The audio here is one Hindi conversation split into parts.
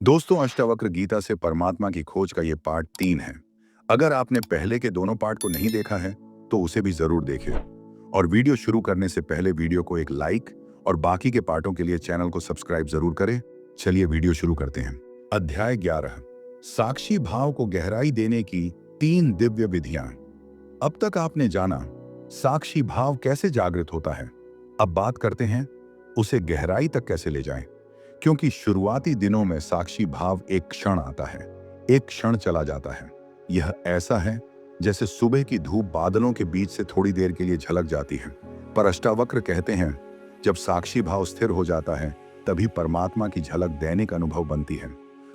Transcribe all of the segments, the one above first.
दोस्तों, अष्टावक्र गीता से परमात्मा की खोज का ये पार्ट 3 है। अगर आपने पहले के दोनों पार्ट को नहीं देखा है तो उसे भी जरूर देखें। और वीडियो शुरू करने से पहले वीडियो को एक लाइक और बाकी के पार्टों के लिए चैनल को सब्सक्राइब जरूर करें। चलिए वीडियो शुरू करते हैं। अध्याय 11, साक्षी भाव को गहराई देने की 3 दिव्य विधियां। अब तक आपने जाना साक्षी भाव कैसे जागृत होता है। अब बात करते हैं उसे गहराई तक कैसे ले जाएं। क्योंकि शुरुआती दिनों में साक्षी भाव एक क्षण आता है, एक क्षण चला जाता है। यह ऐसा है जैसे सुबह की धूप बादलों के बीच से थोड़ी देर के लिए झलक जाती है। पर अष्टावक्र कहते हैं जब साक्षी भाव स्थिर हो जाता है तभी परमात्मा की झलक दैनिक अनुभव बनती है।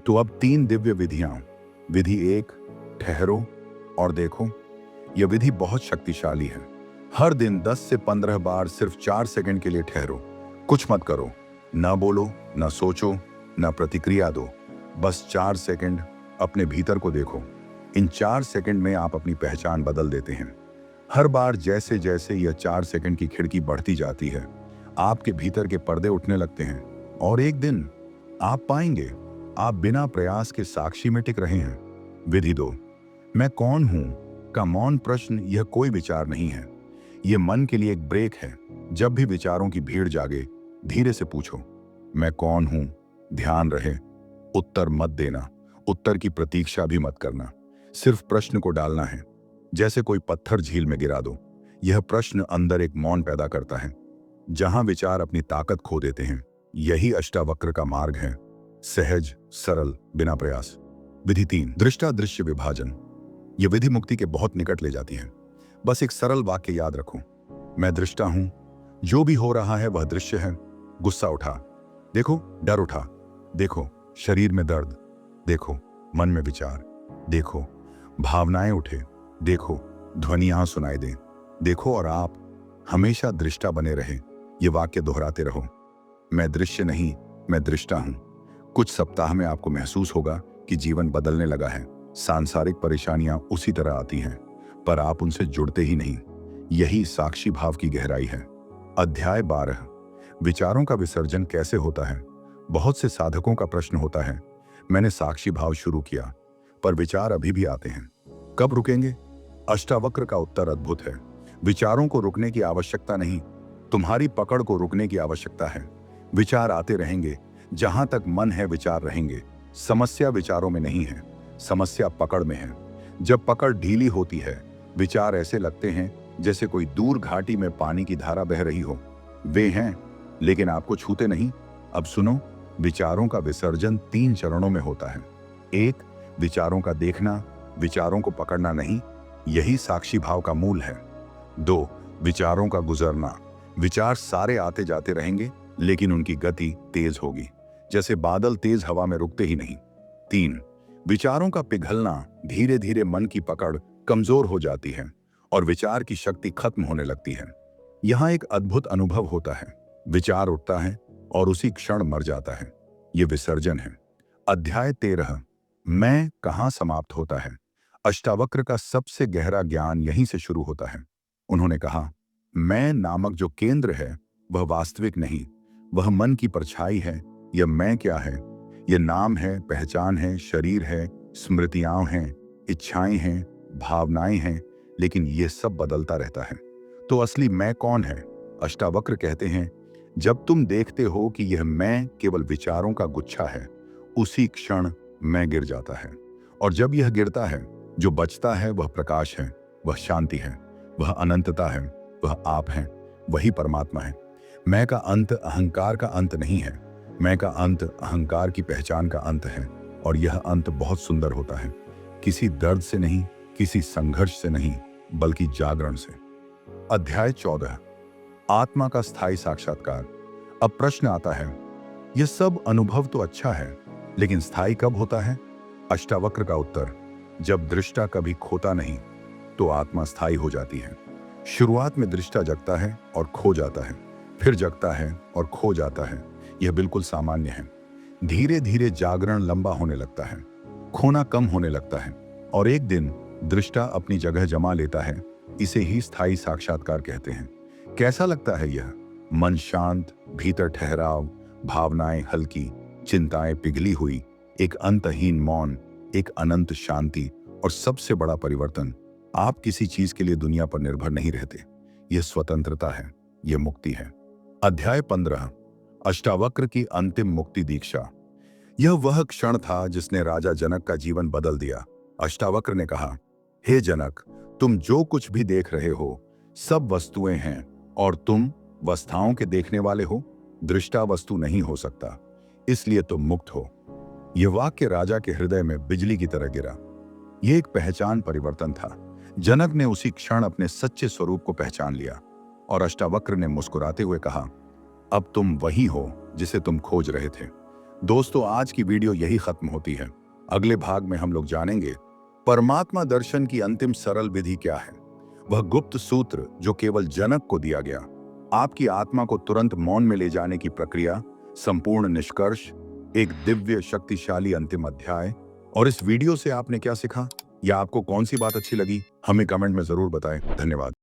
तो अब 3 दिव्य विधियां। विधि 1, ठहरो और देखो। यह विधि बहुत शक्तिशाली है। हर दिन 10 से 15 बार सिर्फ 4 सेकंड के लिए ठहरो। कुछ मत करो, ना बोलो, ना सोचो, ना प्रतिक्रिया दो। बस 4 सेकंड अपने भीतर को देखो। इन 4 सेकंड में आप अपनी पहचान बदल देते हैं। हर बार जैसे जैसे यह 4 सेकंड की खिड़की बढ़ती जाती है, आपके भीतर के पर्दे उठने लगते हैं और एक दिन आप पाएंगे आप बिना प्रयास के साक्षी में टिक रहे हैं। विधि 2, मैं कौन हूं का मौन प्रश्न। यह कोई विचार नहीं है, यह मन के लिए एक ब्रेक है। जब भी विचारों की भीड़ जागे, धीरे से पूछो, मैं कौन हूं। ध्यान रहे, उत्तर मत देना, उत्तर की प्रतीक्षा भी मत करना। सिर्फ प्रश्न को डालना है, जैसे कोई पत्थर झील में गिरा दो। यह प्रश्न अंदर एक मौन पैदा करता है, जहां विचार अपनी ताकत खो देते हैं। यही अष्टावक्र का मार्ग है, सहज, सरल, बिना प्रयास। विधि 3, दृष्टा-दृश्य विभाजन। यह विधि मुक्ति के बहुत निकट ले जाती है। बस एक सरल वाक्य याद रखो, मैं दृष्टा हूं, जो भी हो रहा है वह दृश्य है। गुस्सा उठा, देखो। डर उठा, देखो। शरीर में दर्द, देखो। मन में विचार, देखो। भावनाएं उठे, देखो। ध्वनियां सुनाई दें, देखो। और आप हमेशा दृष्टा बने रहे। ये वाक्य दोहराते रहो, मैं दृश्य नहीं, मैं दृष्टा हूं। कुछ सप्ताह में आपको महसूस होगा कि जीवन बदलने लगा है। सांसारिक परेशानियां उसी तरह आती हैं, पर आप उनसे जुड़ते ही नहीं। यही साक्षी भाव की गहराई है। अध्याय 12, विचारों का विसर्जन कैसे होता है। बहुत से साधकों का प्रश्न होता है, मैंने साक्षी भाव शुरू किया पर विचार अभी भी आते हैं, कब रुकेंगे। अष्टावक्र का उत्तर अद्भुत है। विचारों को रुकने की आवश्यकता नहीं, तुम्हारी पकड़ को रुकने की आवश्यकता है। विचार आते रहेंगे, जहां तक मन है विचार रहेंगे। समस्या विचारों में नहीं है, समस्या पकड़ में है। जब पकड़ ढीली होती है, विचार ऐसे लगते हैं जैसे कोई दूर घाटी में पानी की धारा बह रही हो। वे हैं लेकिन आपको छूते नहीं। अब सुनो, विचारों का विसर्जन 3 चरणों में होता है। 1, विचारों का देखना, विचारों को पकड़ना नहीं, यही साक्षी भाव का मूल है। 2, विचारों का गुजरना, विचार सारे आते जाते रहेंगे लेकिन उनकी गति तेज होगी, जैसे बादल तेज हवा में रुकते ही नहीं। 3, विचारों का पिघलना, धीरे धीरे मन की पकड़ कमजोर हो जाती है और विचार की शक्ति खत्म होने लगती है। यहां एक अद्भुत अनुभव होता है, विचार उठता है और उसी क्षण मर जाता है। यह विसर्जन है। अध्याय 13, मैं कहां समाप्त होता है। अष्टावक्र का सबसे गहरा ज्ञान यहीं से शुरू होता है। उन्होंने कहा, मैं नामक जो केंद्र है वह वास्तविक नहीं, वह मन की परछाई है। यह मैं क्या है? यह नाम है, पहचान है, शरीर है, स्मृतियां हैं, इच्छाएं हैं, भावनाएं हैं, लेकिन यह सब बदलता रहता है। तो असली मैं कौन है? अष्टावक्र कहते हैं, जब तुम देखते हो कि यह मैं केवल विचारों का गुच्छा है, उसी क्षण मैं गिर जाता है। और जब यह गिरता है, जो बचता है वह प्रकाश है, वह शांति है, वह अनंतता है, वह आप हैं, वही परमात्मा है। मैं का अंत अहंकार का अंत नहीं है, मैं का अंत अहंकार की पहचान का अंत है। और यह अंत बहुत सुंदर होता है, किसी दर्द से नहीं, किसी संघर्ष से नहीं, बल्कि जागरण से। अध्याय 14, आत्मा का स्थायी साक्षात्कार। अब प्रश्न आता है, यह सब अनुभव तो अच्छा है, लेकिन स्थायी कब होता है? अष्टावक्र का उत्तर, जब दृष्टा कभी खोता नहीं तो आत्मा स्थायी हो जाती है। शुरुआत में दृष्टा जगता है और खो जाता है, फिर जगता है और खो जाता है। यह बिल्कुल सामान्य है। धीरे धीरे जागरण लंबा होने लगता है, खोना कम होने लगता है और एक दिन दृष्टा अपनी जगह जमा लेता है। इसे ही स्थायी साक्षात्कार कहते हैं। कैसा लगता है यह? मन शांत, भीतर ठहराव, भावनाएं हल्की, चिंताएं पिघली हुई, एक अंतहीन मौन, एक अनंत शांति और सबसे बड़ा परिवर्तन, आप किसी चीज के लिए दुनिया पर निर्भर नहीं रहते। यह स्वतंत्रता है, यह मुक्ति है। अध्याय 15, अष्टावक्र की अंतिम मुक्ति दीक्षा। यह वह क्षण था जिसने राजा जनक का जीवन बदल दिया। अष्टावक्र ने कहा, हे जनक, तुम जो कुछ भी देख रहे हो सब वस्तुएं हैं और तुम वस्तुओं के देखने वाले हो, दृष्टा वस्तु नहीं हो सकता, इसलिए तुम मुक्त हो। यह वाक्य राजा के हृदय में बिजली की तरह गिरा। यह एक पहचान परिवर्तन था। जनक ने उसी क्षण अपने सच्चे स्वरूप को पहचान लिया और अष्टावक्र ने मुस्कुराते हुए कहा, अब तुम वही हो जिसे तुम खोज रहे थे। दोस्तों, आज की वीडियो यही खत्म होती है। अगले भाग में हम लोग जानेंगे परमात्मा दर्शन की अंतिम सरल विधि क्या है, वह गुप्त सूत्र जो केवल जनक को दिया गया, आपकी आत्मा को तुरंत मौन में ले जाने की प्रक्रिया, संपूर्ण निष्कर्ष, एक दिव्य शक्तिशाली अंतिम अध्याय। और इस वीडियो से आपने क्या सीखा या आपको कौन सी बात अच्छी लगी, हमें कमेंट में जरूर बताएं। धन्यवाद।